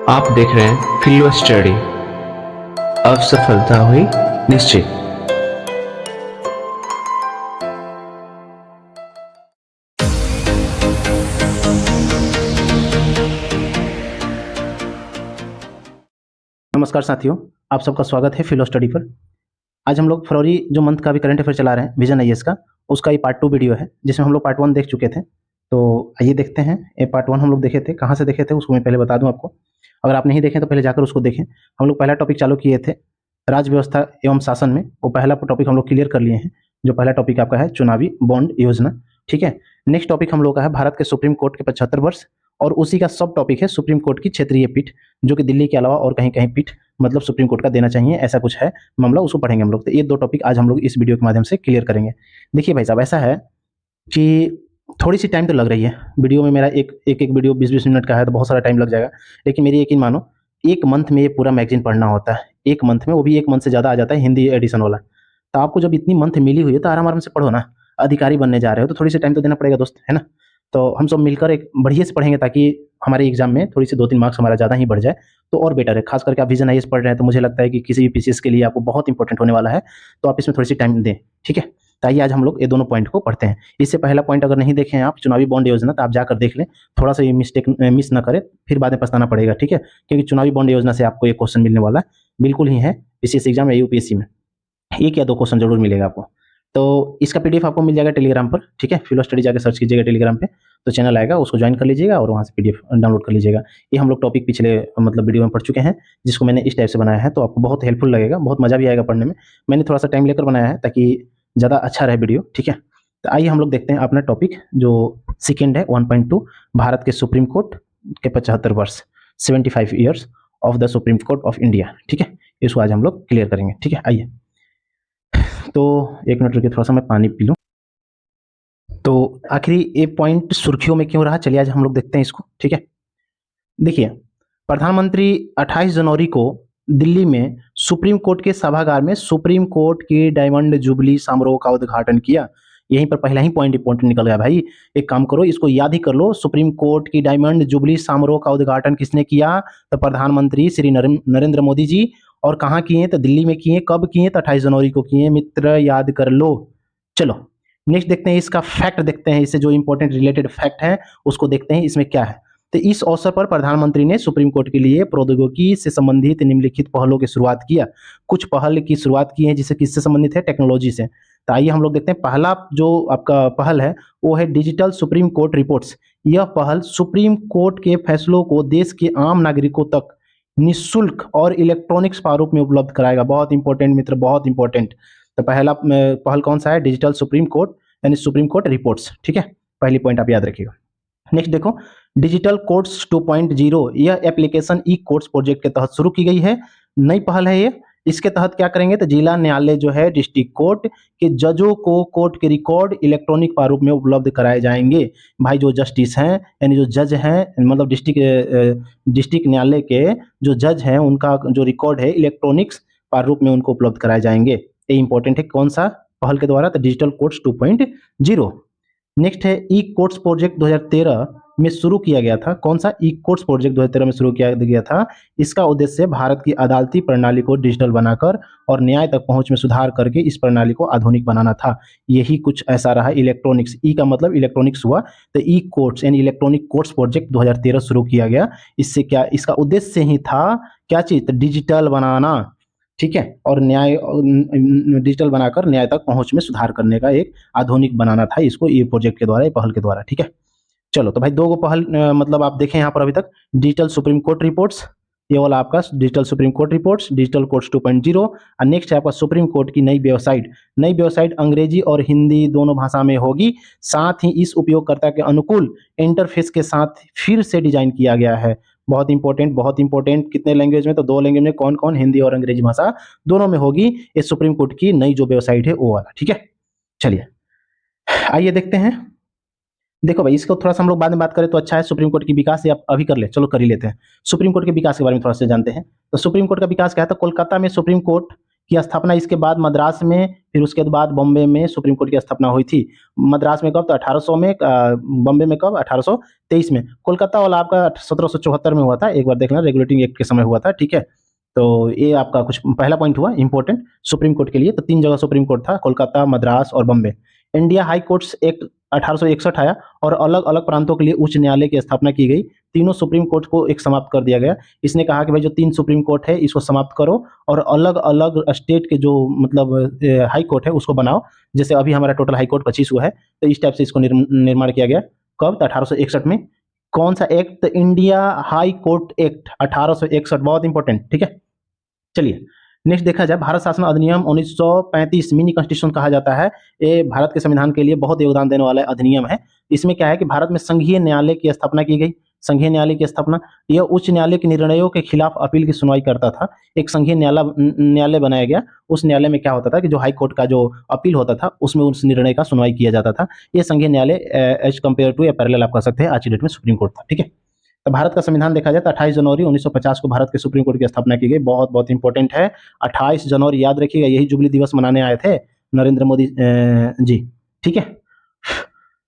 आप देख रहे हैं फिलो स्टडी। अब सफलता हुई निश्चित। नमस्कार साथियों, आप सबका स्वागत है फिलो स्टडी पर। आज हम लोग फरवरी जो मंथ का भी करंट अफेयर चला रहे हैं विजन आईएएस का, उसका ये पार्ट 2 वीडियो है जिसमें हम लोग पार्ट 1 देख चुके थे। तो आइए देखते हैं, ये पार्ट 1 हम लोग देखे थे, कहाँ से देखे थे उसको मैं पहले बता दूं आपको। अगर आप नहीं देखें तो पहले जाकर उसको देखें। हम लोग पहला टॉपिक चालू किए थे राज्य व्यवस्था एवं शासन में, वो पहला टॉपिक हम लोग क्लियर कर लिए हैं। जो पहला टॉपिक आपका है चुनावी बॉन्ड योजना, ठीक है। नेक्स्ट टॉपिक हम लोग का है भारत के सुप्रीम कोर्ट के 75 वर्ष, और उसी का सब टॉपिक है सुप्रीम कोर्ट की क्षेत्रीय पीठ, जो कि दिल्ली के अलावा और कहीं कहीं पीठ मतलब सुप्रीम कोर्ट का देना चाहिए, ऐसा कुछ है मामला, उसको पढ़ेंगे हम लोग। तो ये दो टॉपिक आज हम लोग इस वीडियो के माध्यम से क्लियर करेंगे। देखिए भाई साहब, ऐसा है कि थोड़ी सी टाइम तो लग रही है वीडियो में। मेरा एक वीडियो 20-20 मिनट का है तो बहुत सारा टाइम लग जाएगा, लेकिन मेरी यकीन मानो, एक मंथ में ये पूरा मैगजीन पढ़ना होता है। एक मंथ में, वो भी एक मंथ से ज़्यादा आ जाता है हिंदी एडिशन वाला। तो आपको जब इतनी मंथ मिली हुई है तो आराम आराम से पढ़ो ना। अधिकारी बनने जा रहे हो तो थोड़ी सी टाइम तो देना पड़ेगा दोस्त, है ना। तो हम सब मिलकर एक बढ़िया से पढ़ेंगे ताकि हमारे एग्जाम में थोड़ी सी 2-3 मार्क्स हमारा ज़्यादा ही बढ़ जाए तो और बेटर है। खास करके आप विजन आईएएस पढ़ रहे हैं तो मुझे लगता है कि किसी भी पीसीएस के लिए आपको बहुत इंपॉर्टेंट होने वाला है, तो आप इसमें थोड़ी सी टाइम दें, ठीक है। तो आइए आज हम लोग ये दोनों पॉइंट को पढ़ते हैं। इससे पहला पॉइंट अगर नहीं देखे हैं आप, चुनावी बॉन्ड योजना, तो आप जाकर देख लें, थोड़ा सा ये मिस्टेक मिस ना करें, फिर बाद में पछताना पड़ेगा, ठीक है। क्योंकि चुनावी बॉन्ड योजना से आपको ये क्वेश्चन मिलने वाला बिल्कुल ही है पीसीएस एग्जाम या यूपीएससी में, एक या दो क्वेश्चन जरूर मिलेगा आपको। तो इसका पीडीएफ आपको मिल जाएगा टेलीग्राम पर, ठीक है। फिलो स्टडी जाकर सर्च कीजिएगा टेलीग्राम पे, तो चैनल आएगा, उसको ज्वाइन कर लीजिएगा और वहाँ से पीडीएफ डाउनलोड कर लीजिएगा। ये हम लोग टॉपिक पिछले मतलब वीडियो में पढ़ चुके हैं, जिसको मैंने इस टाइप से बनाया है, तो आपको बहुत हेल्पफुल लगेगा, बहुत मजा भी आएगा पढ़ने में। मैंने थोड़ा सा टाइम लेकर बनाया है ताकि ज़्यादा अच्छा रहे वीडियो, ठीक है। तो आइए हम लोग देखते हैं अपना टॉपिक जो सेकेंड है 1.2, भारत के सुप्रीम कोर्ट के 75 वर्ष, 75 years of the supreme court of India, ठीक है। इसको आज हम लोग क्लियर करेंगे, ठीक है। आइए, तो एक मिनट रुकिए, थोड़ा सा मैं पानी पी लूँ। तो आखिरी ये पॉइंट सुर्खियों में क्यों रहा, चलिए आज हम लोग देखते हैं इसको, ठीक है। देखिए, प्रधानमंत्री 28 जनवरी को दिल्ली में सुप्रीम कोर्ट के सभागार में सुप्रीम कोर्ट की डायमंड जुबली समारोह का उद्घाटन किया। यहीं पर पहला ही पॉइंट इंपॉर्टेंट निकल गया भाई। एक काम करो, इसको याद ही कर लो, सुप्रीम कोर्ट की डायमंड जुबली समारोह का उद्घाटन किसने किया? तो प्रधानमंत्री श्री नरेंद्र मोदी जी। और कहाँ किए? तो दिल्ली में किए। कब किए? तो 28 जनवरी को किए। मित्र याद कर लो। चलो नेक्स्ट देखते हैं, इसका फैक्ट देखते हैं, इससे जो इंपॉर्टेंट रिलेटेड फैक्ट है उसको देखते हैं, इसमें क्या है। तो इस अवसर पर प्रधानमंत्री ने सुप्रीम कोर्ट के लिए प्रौद्योगिकी से संबंधित निम्नलिखित पहलों की शुरुआत किया। कुछ पहल की शुरुआत की है जिससे किससे संबंधित है? टेक्नोलॉजी से। तो आइए हम लोग देखते हैं, पहला जो आपका पहल है वो है डिजिटल सुप्रीम कोर्ट रिपोर्ट्स। यह पहल सुप्रीम कोर्ट के फैसलों को देश के आम नागरिकों तक निःशुल्क और इलेक्ट्रॉनिक्स प्रारूप में उपलब्ध कराएगा। बहुत इंपॉर्टेंट मित्र, बहुत इंपॉर्टेंट। तो पहला पहल कौन सा है? डिजिटल सुप्रीम कोर्ट यानी सुप्रीम कोर्ट रिपोर्ट्स, ठीक है। पहली पॉइंट आप याद रखिएगा। नेक्स्ट देखो, डिजिटल कोर्ट्स 2.0, यह एप्लीकेशन ई कोर्ट्स प्रोजेक्ट के तहत शुरू की गई है। नई पहल है ये। इसके तहत क्या करेंगे? तो जिला न्यायालय जो है, डिस्ट्रिक्ट कोर्ट के जजों को कोर्ट के रिकॉर्ड इलेक्ट्रॉनिक प्रारूप में उपलब्ध कराए जाएंगे। भाई जो जस्टिस हैं यानी जो जज हैं, मतलब डिस्ट्रिक्ट न्यायालय के जो जज हैं, उनका जो रिकॉर्ड है इलेक्ट्रॉनिक्स प्रारूप में उनको उपलब्ध कराए जाएंगे। ये इंपॉर्टेंट है। कौन सा पहल के द्वारा? तो डिजिटल कोर्ट्स 2.0। नेक्स्ट है ई कोर्ट्स प्रोजेक्ट 2013 में शुरू किया गया था। कौन सा? ई कोर्ट्स प्रोजेक्ट 2013 में शुरू किया गया था। इसका उद्देश्य भारत की अदालती प्रणाली को डिजिटल बनाकर और न्याय तक पहुंच में सुधार करके इस प्रणाली को आधुनिक बनाना था। यही कुछ ऐसा रहा। इलेक्ट्रॉनिक्स, ई का मतलब इलेक्ट्रॉनिक्स हुआ, तो ई कोर्ट्स यानी इलेक्ट्रॉनिक कोर्ट्स प्रोजेक्ट 2013 शुरू किया गया। इससे क्या, इसका उद्देश्य ही था क्या चीज? तो डिजिटल बनाना, ठीक है, और न्याय डिजिटल बनाकर न्याय तक पहुंच में सुधार करने का एक आधुनिक बनाना था इसको, ये प्रोजेक्ट के द्वारा, ये पहल के द्वारा, ठीक है। चलो तो भाई दो गो पहल मतलब आप देखें यहाँ पर अभी तक, डिजिटल सुप्रीम कोर्ट रिपोर्ट्स, ये वाला आपका digital supreme court reports, digital courts 2.0। और नेक्स्ट है आपका सुप्रीम कोर्ट की नई वेबसाइट। नई वेबसाइट अंग्रेजी और हिंदी दोनों भाषा में होगी। साथ ही इस उपयोगकर्ता के अनुकूल इंटरफेस के साथ फिर से डिजाइन किया गया है। बहुत इंपॉर्टेंट, बहुत इंपॉर्टेंट। कितने लैंग्वेज में? तो 2 लैंग्वेज में। कौन कौन? हिंदी और अंग्रेजी भाषा दोनों में होगी। ये सुप्रीम कोर्ट की नई जो वेबसाइट है वो वाला, ठीक है। चलिए आइए देखते हैं। देखो भाई, इसको थोड़ा सा हम लोग बाद में बात करें तो अच्छा है। सुप्रीम कोर्ट की विकास से आप अभी कर ले, चलो कर ही लेते हैं। सुप्रीम कोर्ट के विकास के बारे में थोड़ा सा जानते हैं। तो सुप्रीम कोर्ट का विकास क्या है? तो कोलकाता में सुप्रीम कोर्ट की स्थापना इसके बाद मद्रास में, फिर उसके बाद बॉम्बे में सुप्रीम कोर्ट की स्थापना हुई थी। मद्रास में कब? तो 1800 में। बॉम्बे में कब? 1823 में। कोलकाता वाला आपका 1774 में हुआ था, एक बार देख लेना, रेगुलेटिंग एक्ट के समय हुआ था, ठीक है। तो ये आपका कुछ पहला पॉइंट हुआ इंपॉर्टेंट सुप्रीम कोर्ट के लिए। तो 3 जगह सुप्रीम कोर्ट था, कोलकाता, मद्रास और Bombay. India high courts act 1861 आया और अलग अलग प्रांतों के लिए उच्च न्यायालय की स्थापना की गई। तीनों सुप्रीम कोर्ट को एक समाप्त कर दिया गया। इसने कहा कि भाई जो 3 सुप्रीम कोर्ट है इसको समाप्त करो और अलग अलग स्टेट के जो मतलब हाई कोर्ट है उसको बनाओ। जैसे अभी हमारा टोटल हाई कोर्ट 25 हुआ है, तो इस टाइप से इसको निर्माण किया गया। कब? तो 1861 में। कौन सा act? India high court act 1861, बहुत इंपॉर्टेंट, ठीक है। चलिए नेक्स्ट देखा जाए, भारत शासन अधिनियम 1935 मिनी कॉन्स्टिट्यूशन कहा जाता है। ये भारत के संविधान के लिए बहुत योगदान देने वाला अधिनियम है। इसमें क्या है कि भारत में संघीय न्यायालय की स्थापना की गई। संघीय न्यायालय की स्थापना, यह उच्च न्यायालय के निर्णयों के खिलाफ अपील की सुनवाई करता था। एक संघीय न्यायालय बनाया गया। उस न्यायालय में क्या होता था कि जो हाई कोर्ट का जो अपील होता था उसमें उस निर्णय का सुनवाई किया जाता था। ये संघीय न्यायालय एज कम्पेयर टू या पैरेलल आप कह सकते हैं आज की डेट में सुप्रीम कोर्ट था, ठीक है। तो भारत का संविधान देखा जाए तो 28 जनवरी 1950 को भारत के सुप्रीम कोर्ट की स्थापना की गई। बहुत बहुत इंपॉर्टेंट है। 28 जनवरी याद रखिएगा, यही जुबली दिवस मनाने आए थे नरेंद्र मोदी जी, ठीक है।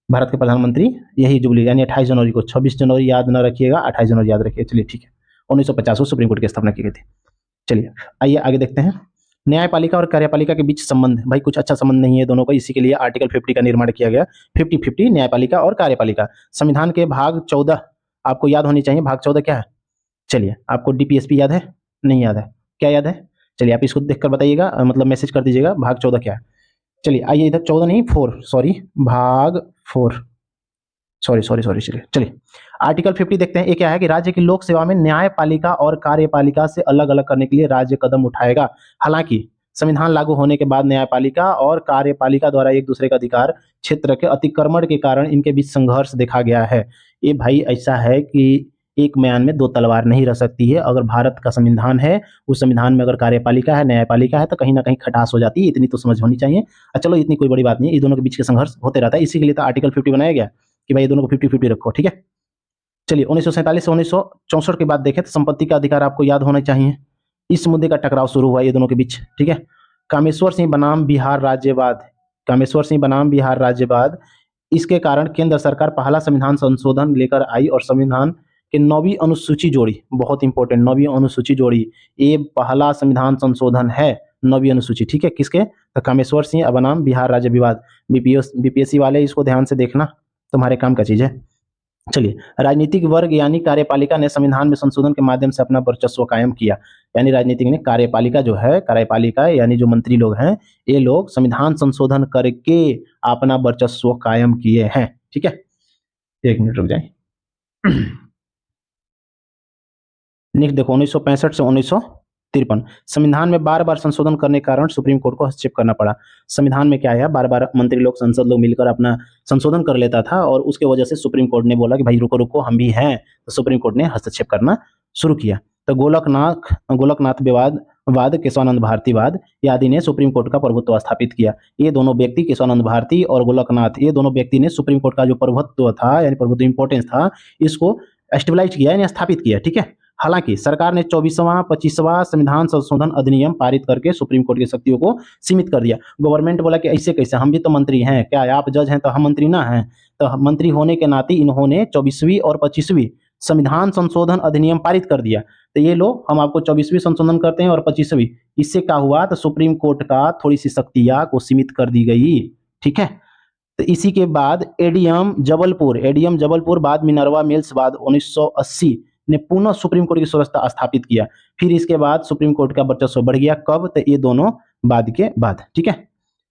भारत के प्रधानमंत्री यही जुबली यानी 28 जनवरी को। 26 जनवरी याद ना रखिएगा, 28 जनवरी याद रखिए, चलिए ठीक है। 1950 को सुप्रीम कोर्ट की स्थापना की गई थी। चलिए आइए आगे देखते हैं। न्यायपालिका और कार्यपालिका के बीच संबंध, भाई कुछ अच्छा संबंध नहीं है दोनों का, इसी के लिए आर्टिकल 50 का निर्माण किया गया। 50-50 न्यायपालिका और कार्यपालिका। संविधान के भाग 14 आपको याद होनी चाहिए। भाग 14 क्या है? चलिए आपको डीपीएसपी याद है? नहीं याद है? क्या याद है? चलिए आप इसको देखकर बताइएगा, मतलब मैसेज कर दीजिएगा भाग 14 क्या है। चलिए आइए इधर 14 नहीं 4, सॉरी भाग 4, सॉरी चलिए आर्टिकल 50 देखते हैं। ये क्या है कि राज्य की लोक सेवा में न्यायपालिका और कार्यपालिका से अलग अलग करने के लिए राज्य कदम उठाएगा। हालांकि संविधान लागू होने के बाद न्यायपालिका और कार्यपालिका द्वारा एक दूसरे का अधिकार क्षेत्र के अतिक्रमण के कारण इनके बीच संघर्ष देखा गया है। ये भाई ऐसा है कि एक म्यान में 2 तलवार नहीं रह सकती है। अगर भारत का संविधान है, उस संविधान में अगर कार्यपालिका है, न्यायपालिका है, तो कहीं ना कहीं खटास हो जाती है। इतनी तो समझ होनी चाहिए। चलो इतनी कोई बड़ी बात नहीं है, ये दोनों के बीच के संघर्ष होते रहता है। इसी के लिए तो आर्टिकल 50 बनाया गया कि भाई ये दोनों को 50-50 रखो, ठीक है। चलिए 1947 से 1964 की बात देखें तो संपत्ति का अधिकार आपको याद होना चाहिए। इस मुद्दे का टकराव शुरू हुआ ये दोनों के बीच, ठीक है। कामेश्वर सिंह बनाम बिहार राज्यवाद, कामेश्वर सिंह बनाम बिहार राज्यवाद। इसके कारण केंद्र सरकार पहला संविधान संशोधन लेकर आई और संविधान के 9वीं अनुसूची जोड़ी। बहुत इंपॉर्टेंट, 9वीं अनुसूची जोड़ी। ये पहला संविधान संशोधन है, 9वीं अनुसूची, ठीक है। किसके? तो कामेश्वर सिंह बनाम बिहार राज्य विवाद। बीपीएससी वाले इसको ध्यान से देखना, तुम्हारे काम का चीज है। चलिए राजनीतिक वर्ग यानी कार्यपालिका ने संविधान में संशोधन के माध्यम से अपना वर्चस्व कायम किया। यानी राजनीतिक ने, कार्यपालिका जो है, कार्यपालिका यानी जो मंत्री लोग हैं, ये लोग संविधान संशोधन करके अपना वर्चस्व कायम किए हैं, ठीक है। 1 मिनट रुक जाए। नेक्स्ट देखो 1965 से 1953 संविधान में बार बार संशोधन करने के कारण सुप्रीम कोर्ट को हस्तक्षेप करना पड़ा। संविधान में क्या है, बार बार मंत्री लोग, संसद लोग मिलकर अपना संशोधन कर लेता था और उसके वजह से सुप्रीम कोर्ट ने बोला कि भाई रुको रुको हम भी हैं, तो सुप्रीम कोर्ट ने हस्तक्षेप करना शुरू किया। तो गोलकनाथ वाद, केशवानंद भारतीवाद आदि ने सुप्रीम कोर्ट का प्रभुत्व स्थापित किया। ये दोनों व्यक्ति, केशवानंद भारती और गोलकनाथ, ये दोनों व्यक्ति ने सुप्रीम कोर्ट का जो प्रभुत्व था यानी प्रभुत्व इंपॉर्टेंस था, इसको स्टेबलाइज किया यानी स्थापित किया, ठीक है। हालांकि सरकार ने 24वां 25वां संविधान संशोधन अधिनियम पारित करके सुप्रीम कोर्ट की शक्तियों को सीमित कर दिया। गवर्नमेंट बोला कि ऐसे कैसे, हम भी तो मंत्री हैं, क्या आप जज हैं तो हम मंत्री ना हैं? तो मंत्री होने के नाते इन्होंने 24वीं और 25वीं संविधान संशोधन अधिनियम पारित कर दिया। तो ये लो हम आपको 24वीं संशोधन करते हैं और 25वीं। इससे क्या हुआ, तो सुप्रीम कोर्ट का थोड़ी सी शक्तियां को सीमित कर दी गई, ठीक है। तो इसी के बाद एडीएम जबलपुर बाद मिनर्वा मिल्स बाद 1980 ने पुनः सुप्रीम कोर्ट की व्यवस्था स्थापित किया। फिर इसके बाद सुप्रीम कोर्ट का वर्चस्व बढ़ गया। कब? तो ये दोनों बाद के बाद, ठीक है।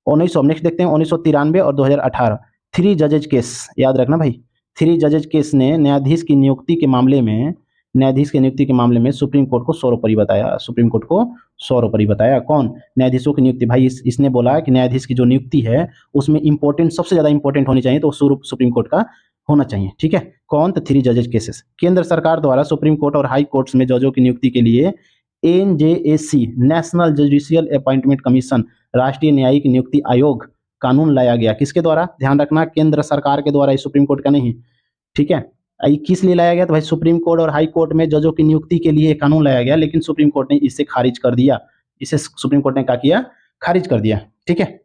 1900 नेक्स्ट देखते हैं 1993 और 2018 3 जजेज केस याद रखना भाई। 3 जजेज केस ने न्यायाधीश की नियुक्ति के मामले में सुप्रीम कोर्ट को सर्वोपरि बताया। सुप्रीम कोर्ट को सर्वोपरि बताया। कौन? न्यायाधीशों की नियुक्ति। भाई इसने बोला कि न्यायाधीश की जो नियुक्ति है उसमें इंपॉर्टेंट, सबसे ज्यादा इंपॉर्टेंट होनी चाहिए, तो सुप्रीम कोर्ट का होना चाहिए, ठीक है। कौन? तो 3 जजेज केसेस। केंद्र सरकार द्वारा सुप्रीम कोर्ट और हाई कोर्ट्स में जजों की नियुक्ति के लिए NJAC national judicial appointment commission, राष्ट्रीय न्यायिक नियुक्ति आयोग कानून लाया गया। किसके द्वारा? ध्यान रखना, केंद्र सरकार के द्वारा, सुप्रीम कोर्ट का नहीं, ठीक है। किस लिए लाया गया? तो भाई सुप्रीम कोर्ट और हाई कोर्ट में जजों की नियुक्ति के लिए कानून लाया गया, लेकिन सुप्रीम कोर्ट ने इसे खारिज कर दिया। इसे सुप्रीम कोर्ट ने क्या किया, खारिज कर दिया। ठीक है,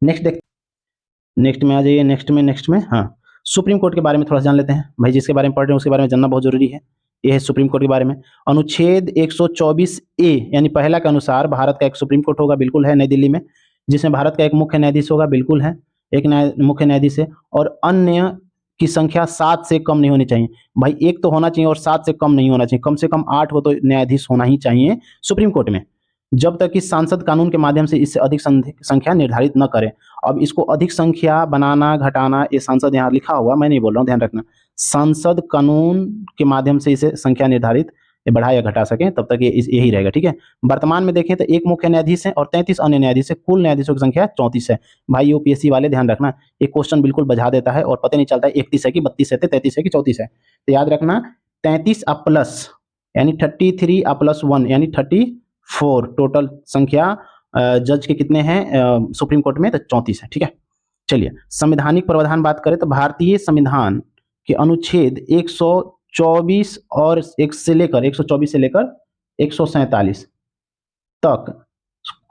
नेक्स्ट में आ जाइए। नेक्स्ट में हाँ, सुप्रीम कोर्ट के बारे में थोड़ा जान लेते हैं भाई। जिसके बारे में पढ़ रहे हैं उसके बारे में जानना बहुत जरूरी है। यह है सुप्रीम कोर्ट के बारे में। अनुच्छेद 124A यानी पहला के अनुसार भारत का एक सुप्रीम कोर्ट होगा, बिल्कुल है, नई दिल्ली में, जिसमें भारत का एक मुख्य न्यायाधीश होगा, बिल्कुल है, एक मुख्य न्यायाधीश है, और अन्य की संख्या 7 से कम नहीं होनी चाहिए। भाई एक तो होना चाहिए और 7 से कम नहीं होना चाहिए, कम से कम 8 को तो न्यायाधीश होना ही चाहिए सुप्रीम कोर्ट में, जब तक कि सांसद कानून के माध्यम से इससे अधिक संख्या निर्धारित न करें। अब इसको अधिक संख्या बनाना घटाना, ये सांसद यहाँ लिखा हुआ, मैं नहीं बोल रहा हूँ, ध्यान रखना, सांसद कानून के माध्यम से इसे संख्या निर्धारित बढ़ा या घटा सकें तब तक ये यही रहेगा। ठीक है, वर्तमान में देखें तो एक मुख्य न्यायाधीश है और 33 अन्य न्यायाधीश है, कुल न्यायाधीशों की संख्या 34 है। भाई यूपीएससी वाले ध्यान रखना, एक क्वेश्चन बिल्कुल बजा देता है और पता नहीं चलता है 31 है कि 32 है, 33 है कि 34 है। तो याद रखना 33 प्लस यानी 33 प्लस 1 यानी 34 टोटल संख्या जज के कितने हैं सुप्रीम कोर्ट में, तो 34 है। ठीक है, चलिए संवैधानिक प्रावधान बात करें तो भारतीय संविधान के अनुच्छेद 124 और 124 से लेकर 147 तक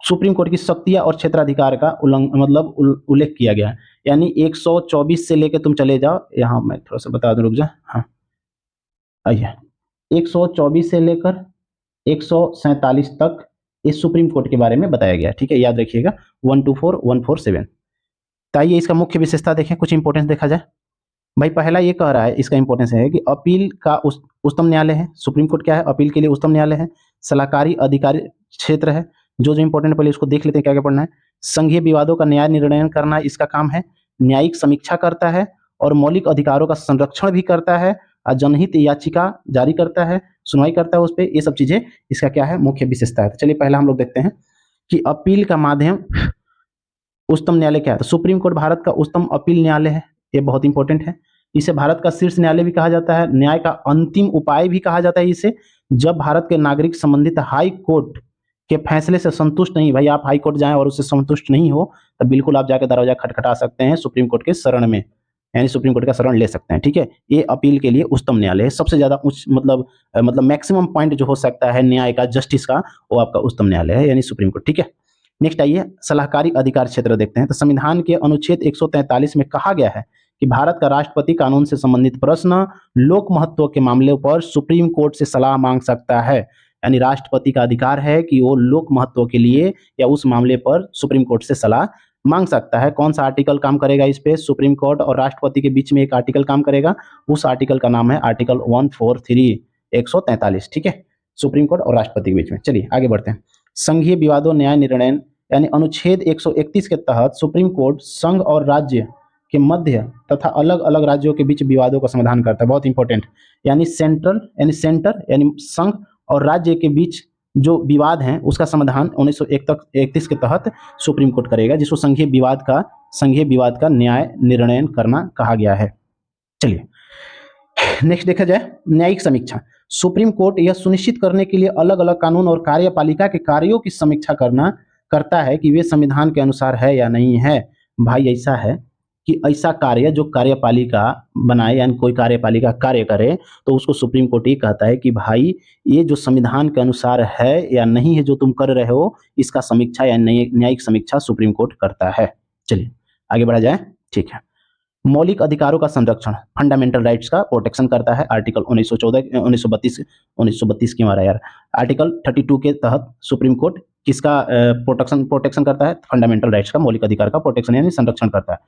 सुप्रीम कोर्ट की शक्तियां और क्षेत्राधिकार का उल्लेख किया गया है। यानी 124 से लेकर तुम चले जाओ, यहाँ मैं थोड़ा सा बता दूं, रुक जा, हाँ आइए, 124 से लेकर 147 तक इस सुप्रीम कोर्ट के बारे में बताया गया। ठीक है, याद रखिएगा 124 147। तो आइए इसका मुख्य विशेषता देखें, कुछ इंपॉर्टेंस देखा जाए। भाई पहला ये कह रहा है, इसका इंपॉर्टेंस है कि अपील का उच्चतम न्यायालय है। सुप्रीम कोर्ट क्या है, अपील के लिए उच्चतम न्यायालय है। सलाहकारी अधिकारी क्षेत्र है। जो इंपॉर्टेंट पहले उसको देख लेते हैं, क्या क्या पढ़ना है। संघीय विवादों का न्याय निर्णय करना इसका काम है। न्यायिक समीक्षा करता है और मौलिक अधिकारों का संरक्षण भी करता है। जनहित याचिका जारी करता है, सुनवाई करता है उस पर। ये सब चीजें इसका क्या है, मुख्य विशेषता है। तो चलिए पहला हम लोग देखते हैं कि अपील का माध्यम उच्चतम न्यायालय क्या है। तो सुप्रीम कोर्ट भारत का उच्चतम अपील न्यायालय है, ये बहुत इंपॉर्टेंट है। इसे भारत का शीर्ष न्यायालय भी कहा जाता है, न्याय का अंतिम उपाय भी कहा जाता है इसे। जब भारत के नागरिक संबंधित हाई कोर्ट के फैसले से संतुष्ट नहीं, भाई आप हाई कोर्ट जाएं और उससे संतुष्ट नहीं हो, तो बिल्कुल आप जाकर दरवाजा खटखटा सकते हैं सुप्रीम कोर्ट के शरण में, यानी सुप्रीम कोर्ट का शरण ले सकते हैं। ठीक है, ये अपील के लिए उच्चतम न्यायालय है। सबसे ज्यादा उच्च मतलब मैक्सिमम पॉइंट जो हो सकता है न्याय का, जस्टिस का, वो आपका उच्चतम न्यायालय है, यानी सुप्रीम कोर्ट। ठीक है, नेक्स्ट आइए सलाहकारी अधिकार क्षेत्र देखते हैं। तो संविधान के अनुच्छेद 143 में कहा गया है कि भारत का राष्ट्रपति कानून से संबंधित प्रश्न, लोक महत्व के मामले पर सुप्रीम कोर्ट से सलाह मांग सकता है। यानी राष्ट्रपति का अधिकार है कि वो लोक महत्व के लिए या उस मामले पर सुप्रीम कोर्ट से सलाह मांग सकता है। कौन सा आर्टिकल काम करेगा इस पे, सुप्रीम कोर्ट और राष्ट्रपति के बीच में एक आर्टिकल काम करेगा, उस आर्टिकल का नाम है आर्टिकल 143 143। ठीक है, सुप्रीम कोर्ट और राष्ट्रपति के बीच में। चलिए आगे बढ़ते हैं। संघीय विवादों न्याय निर्णय यानी अनुच्छेद 131 के तहत सुप्रीम कोर्ट संघ और राज्य के मध्य तथा अलग अलग राज्यों के बीच विवादों का समाधान करता है। बहुत इंपॉर्टेंट, यानी सेंटर यानी संघ और राज्य के बीच जो विवाद हैं उसका समाधान 1931 के तहत सुप्रीम कोर्ट करेगा, जिसको संघीय विवाद का न्याय निर्णय करना कहा गया है। चलिए नेक्स्ट देखा जाए न्यायिक समीक्षा। सुप्रीम कोर्ट यह सुनिश्चित करने के लिए अलग अलग कानून और कार्यपालिका के कार्यों की समीक्षा करता है कि वे संविधान के अनुसार है या नहीं है। भाई ऐसा है कि ऐसा कार्य जो कार्यपालिका बनाए, यानी कोई कार्यपालिका कार्य करे, तो उसको सुप्रीम कोर्ट ये कहता है कि भाई ये जो संविधान के अनुसार है या नहीं है जो तुम कर रहे हो, इसका समीक्षा या न्यायिक समीक्षा सुप्रीम कोर्ट करता है। चलिए आगे बढ़ा जाए। ठीक है, मौलिक अधिकारों का संरक्षण, फंडामेंटल राइट्स का प्रोटेक्शन करता है। आर्टिकल 1932 क्यों आ रहा है यार, आर्टिकल 32 के तहत सुप्रीम कोर्ट किसका प्रोटेक्शन करता है, फंडामेंटल राइट्स का, मौलिक अधिकार का प्रोटेक्शन यानी संरक्षण करता है।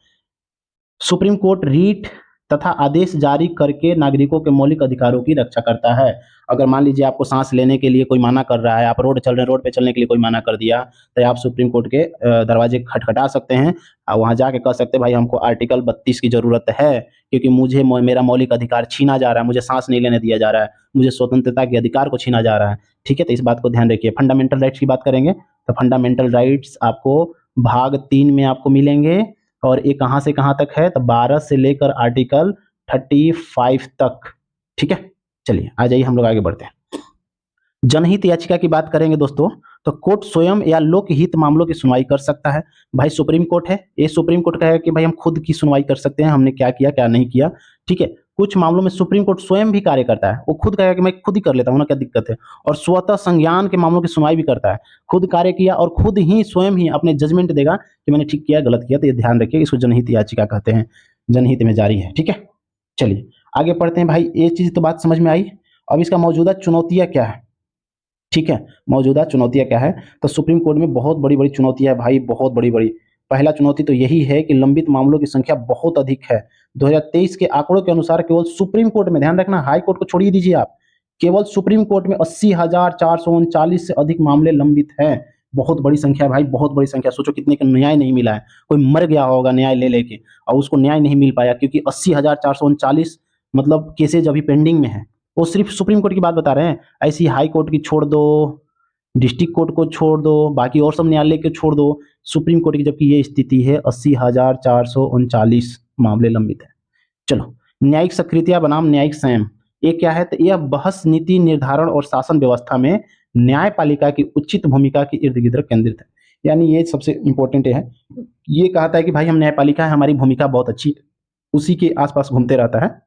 सुप्रीम कोर्ट रीट तथा आदेश जारी करके नागरिकों के मौलिक अधिकारों की रक्षा करता है। अगर मान लीजिए आपको सांस लेने के लिए कोई मना कर रहा है, आप रोड पे चलने के लिए कोई मना कर दिया, तो आप सुप्रीम कोर्ट के दरवाजे खटखटा सकते हैं और वहां जाके कह सकते हैं भाई हमको आर्टिकल 32 की जरूरत है, क्योंकि मुझे मेरा मौलिक अधिकार छीना जा रहा है, मुझे सांस नहीं लेने दिया जा रहा है, मुझे स्वतंत्रता के अधिकार को छीना जा रहा है। ठीक है, तो इस बात को ध्यान रखिए। फंडामेंटल राइट्स की बात करेंगे तो फंडामेंटल राइट्स आपको भाग 3 में आपको मिलेंगे, और ये कहां से कहां तक है, तो 12 से लेकर आर्टिकल 35 तक। ठीक है, चलिए आ जाइए हम लोग आगे बढ़ते हैं। जनहित याचिका की बात करेंगे दोस्तों, तो कोर्ट स्वयं या लोकहित मामलों की सुनवाई कर सकता है। भाई सुप्रीम कोर्ट है, ये सुप्रीम कोर्ट का है कि भाई हम खुद की सुनवाई कर सकते हैं, हमने क्या किया क्या नहीं किया। ठीक है, कुछ मामलों में सुप्रीम कोर्ट स्वयं भी कार्य करता है, वो खुद कहेगा कि मैं खुद ही कर लेता हूँ ना, क्या दिक्कत है। और स्वतः संज्ञान के मामलों की सुनवाई भी करता है, खुद कार्य किया और खुद ही स्वयं ही अपने जजमेंट देगा कि मैंने ठीक किया गलत किया। तो ये ध्यान रखिए, इसको जनहित याचिका कहते हैं, जनहित में जारी है। ठीक है, चलिए आगे पढ़ते हैं भाई। ये चीज तो बात समझ में आई। अब इसका मौजूदा चुनौतियां क्या है, ठीक है, मौजूदा चुनौतियां क्या है। तो सुप्रीम कोर्ट में बहुत बड़ी बड़ी चुनौतियां है भाई, बहुत बड़ी बड़ी। पहला चुनौती तो यही है कि लंबित मामलों की संख्या बहुत अधिक है। 2023 के आंकड़ों के अनुसार केवल सुप्रीम कोर्ट में, ध्यान रखना हाई कोर्ट को छोड़िए दीजिए आप, केवल सुप्रीम कोर्ट में 80,439 से अधिक मामले लंबित हैं। बहुत बड़ी संख्या है भाई, बहुत बड़ी संख्या। सोचो कितने का न्याय नहीं मिला है, कोई मर गया होगा न्याय ले लेके और उसको न्याय नहीं मिल पाया, क्योंकि 80,439 मतलब केसेज अभी पेंडिंग में है। वो सिर्फ सुप्रीम कोर्ट की बात बता रहे हैं, ऐसी हाई कोर्ट की छोड़ दो, डिस्ट्रिक्ट कोर्ट को छोड़ दो, बाकी और सब न्यायालय को छोड़ दो, सुप्रीम कोर्ट की जबकि ये स्थिति है 80,439 मामले लंबित है। चलो, न्यायिक सक्रियता बनाम न्यायिक संयम, ये क्या है। तो यह बहस नीति निर्धारण और शासन व्यवस्था में न्यायपालिका की उचित भूमिका के इर्द गिर्द केंद्रित है। यानी ये सबसे इंपॉर्टेंट है, ये कहता है कि भाई हम न्यायपालिका है, हमारी भूमिका बहुत अच्छी है, उसी के आसपास घूमते रहता है।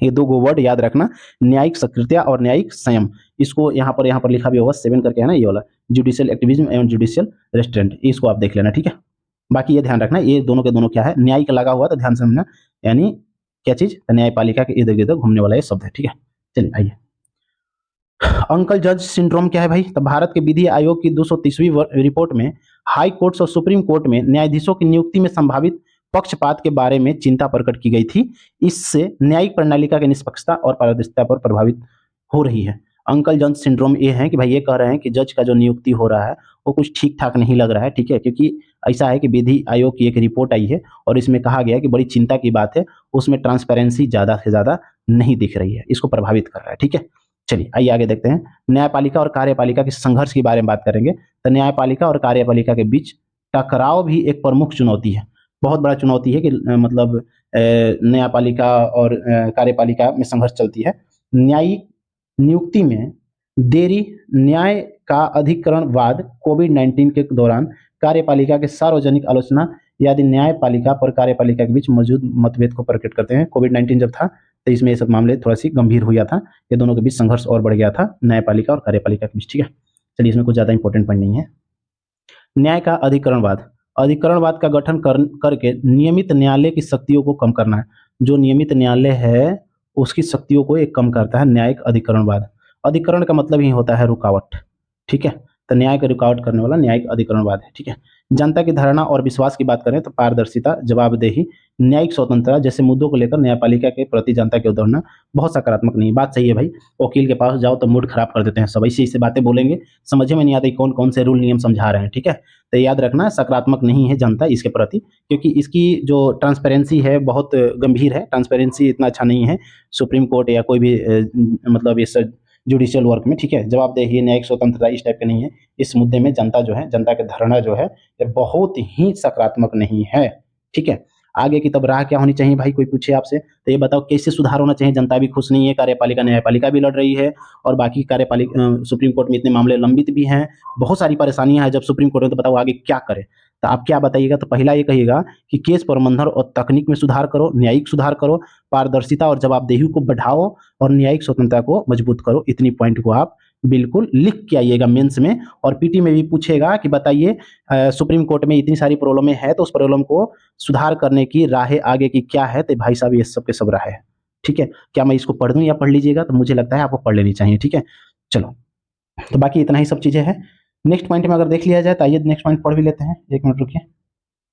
ये दो वर्ड याद रखना, न्यायिक सक्रियता और न्यायिक संयम। इसको यहाँ पर लिखा भी होगा 7 करके है ना, ये वाला जुडिशियल एक्टिविज्म एवं जुडिशियल रेस्ट्रेंट, इसको आप देख लेना। ठीक है, बाकी ये ध्यान रखना, ये दोनों के दोनों क्या है, न्यायिक लगा हुआ तो ध्यान से समझना, यानी क्या चीज, न्यायपालिका के इर्द गिर्द घूमने वाला ये शब्द है। ठीक है, चलिए आइए। अंकल जज सिंड्रोम क्या है भाई। तो भारत के विधि आयोग की 230वीं रिपोर्ट में हाई कोर्ट्स और सुप्रीम कोर्ट में न्यायाधीशों की नियुक्ति में संभावित पक्षपात के बारे में चिंता प्रकट की गई थी। इससे न्यायिक प्रणालिका की निष्पक्षता और पारदर्शिता पर प्रभावित हो रही है। अंकल जज सिंड्रोम ये है कि भाई ये कह रहे हैं कि जज का जो नियुक्ति हो रहा है वो कुछ ठीक ठाक नहीं लग रहा है। ठीक है, क्योंकि ऐसा है कि विधि आयोग की एक रिपोर्ट आई है और इसमें कहा गया है कि बड़ी चिंता की बात है, उसमें ट्रांसपेरेंसी ज्यादा से ज्यादा नहीं दिख रही है, इसको प्रभावित कर रहा है। ठीक है, चलिए आइए आगे देखते हैं। न्यायपालिका और कार्यपालिका के संघर्ष के बारे में बात करेंगे। तो न्यायपालिका और कार्यपालिका के बीच टकराव भी एक प्रमुख चुनौती है, बहुत बड़ा चुनौती है कि मतलब न्यायपालिका और कार्यपालिका में संघर्ष चलती है। न्यायिक नियुक्ति में देरी, न्याय का अधिकरणवाद, कोविड-19 के दौरान कार्यपालिका के सार्वजनिक आलोचना यदि न्यायपालिका और कार्यपालिका के बीच मौजूद मतभेद को प्रकट करते हैं। कोविड-19 जब था तो इसमें ये सब मामले थोड़ा सी गंभीर हुआ था, ये दोनों के बीच संघर्ष और बढ़ गया था, न्यायपालिका और कार्यपालिका के बीच। ठीक है, चलिए इसमें कुछ ज्यादा इंपॉर्टेंट पॉइंट नहीं है। न्याय का अधिकरणवाद, अधिकरणवाद का गठन करके नियमित न्यायालय की शक्तियों को कम करना है। जो नियमित न्यायालय है उसकी शक्तियों को एक कम करता है न्यायिक अधिकरणवाद। अधिकरण का मतलब ही होता है रुकावट। ठीक है, तो न्याय का रुकावट करने वाला न्यायिक अधिकरणवाद है। ठीक है, जनता की धारणा और विश्वास की बात करें तो पारदर्शिता, जवाबदेही, न्यायिक स्वतंत्रता जैसे मुद्दों को लेकर न्यायपालिका के प्रति जनता की अवधारणा बहुत सकारात्मक नहीं है। बात सही है भाई, वकील के पास जाओ तो मूड खराब कर देते हैं सब, ऐसी ऐसी बातें बोलेंगे, समझ में नहीं आता कौन कौन से रूल नियम समझा रहे हैं। ठीक है, तो याद रखना सकारात्मक नहीं है जनता इसके प्रति, क्योंकि इसकी जो ट्रांसपेरेंसी है बहुत गंभीर है, ट्रांसपेरेंसी इतना अच्छा नहीं है सुप्रीम कोर्ट या कोई भी मतलब इस जुडिशियल वर्क में। ठीक है, जवाबदेही, न्यायिक स्वतंत्रता इस टाइप के नहीं है। इस मुद्दे में जनता जो है, जनता की धारणा जो है ये बहुत ही सकारात्मक नहीं है। ठीक है, आगे की तब राह क्या होनी चाहिए भाई, कोई पूछे आपसे तो ये बताओ कैसे सुधार होना चाहिए। जनता भी खुश नहीं है, कार्यपालिका न्यायपालिका भी लड़ रही है और बाकी कार्यपालिका सुप्रीम कोर्ट में इतने मामले लंबित भी हैं, बहुत सारी परेशानियां हैं जब सुप्रीम कोर्ट में। तो बताओ आगे क्या करें, तो आप क्या बताइएगा। तो पहला ये कहिएगा कि केस प्रबंधन और तकनीक में सुधार करो, न्यायिक सुधार करो, पारदर्शिता और जवाबदेही को बढ़ाओ और न्यायिक स्वतंत्रता को मजबूत करो। इतनी पॉइंट को आप बिल्कुल लिख के आइएगा मेंस में, और पीटी में भी पूछेगा कि बताइए सुप्रीम कोर्ट में इतनी सारी प्रॉब्लम है तो उस प्रॉब्लम को सुधार करने की राहें आगे की क्या है। तो भाई साहब ये सब के सब राह है। ठीक है, क्या मैं इसको पढ़ दूं या पढ़ लीजिएगा, तो मुझे लगता है आपको पढ़ लेनी चाहिए। ठीक है, चलो तो बाकी इतना ही सब चीजें हैं। नेक्स्ट पॉइंट में अगर देख लिया जाए तो आइए नेक्स्ट पॉइंट पढ़ भी लेते हैं, 1 मिनट रुकिए।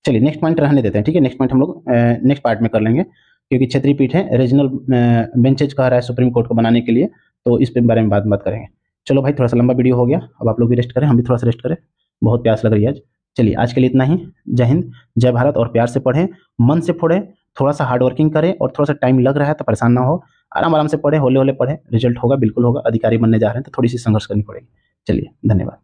चलिए नेक्स्ट पॉइंट रहने देते हैं। ठीक है, नेक्स्ट पॉइंट हम लोग नेक्स्ट पार्ट में कर लेंगे, क्योंकि क्षेत्रीय पीठ है, रीजनल बेंचेज कह रहा है सुप्रीम कोर्ट को बनाने के लिए, तो इस बारे में बात करेंगे। चलो भाई, थोड़ा सा लंबा वीडियो हो गया, अब आप लोग भी रेस्ट करें, हम भी थोड़ा सा रेस्ट करें, बहुत प्यास लग रही है आज। चलिए आज के लिए इतना ही। जय हिंद, जय भारत, और प्यार से पढ़ें, मन से पढ़ें, थोड़ा सा हार्ड वर्किंग करें, और थोड़ा सा टाइम लग रहा है तो परेशान ना हो, आराम आराम से पढ़ें, होले होले पढ़ें, रिजल्ट होगा, बिल्कुल होगा। अधिकारी बनने जा रहे हैं तो थोड़ी सी संघर्ष करनी पड़ेगी। चलिए धन्यवाद।